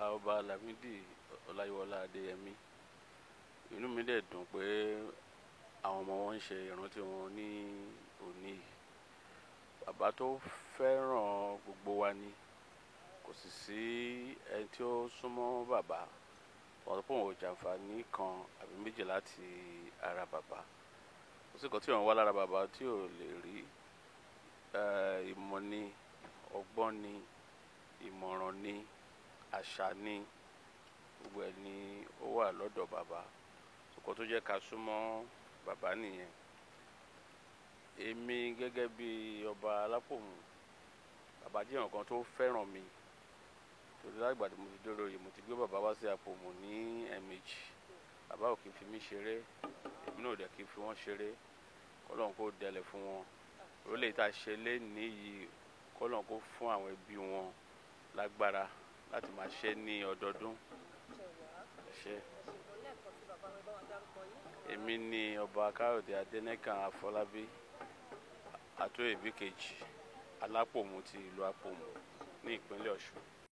Ọba Alaafin Oyo Adeyemi. Inú mi dẹ̀ dùn pé àwọn ọmọ wọn ń ṣe ìrántí wọn ní òní. Bàbá tó fẹ́ràn gbogbo wa ni. Kò sì sí ẹni tí ó súnmọ́ bàbá. Wọ́n sọ pé òun ò jàǹfààní kan àbí méjì láti ara bàbá. Kò sí nǹkan tí òun wá lára bàbá tí ò lè rí. Ìmọ̀ ni, ọgbọ́n ni, ìmọ̀ràn ni, àṣà ni, gbogbo ẹ̀ ni ó wà lọ́dọ̀ bàbá. Nǹkan tó jẹ́ ká súnmọ́ bàbá nìyẹn. Èmi gẹ́gẹ́ bí ọba Alapomu, bàbá jẹ́ nǹkan tó fẹ́ràn mi. Torí láti ìgbà tí mo ti dúró yìí, mo ti gbé bàbá wá sí Apomu ní ẹ̀ẹ̀mejì. Bàbá ò kí ń fi mí ṣeré, èmi náà ò dẹ̀ kí ń fi wọ́n ṣeré. K'Ọlọ́run kó dẹlẹ̀ fún wọn. Orílẹ̀ tá ṣe lénìí yìí, k'Ọlọ́run kó fún àwọn ẹbí wọn lágbára láti máa ṣe ní ọdọọdún. Ṣé èmi ni Oba Kayode Adenekan Afolabi, àtúnyẹ̀bí kejì Alapomu ti ìlú Apomu ní ìpínlẹ̀ Ọ̀ṣun.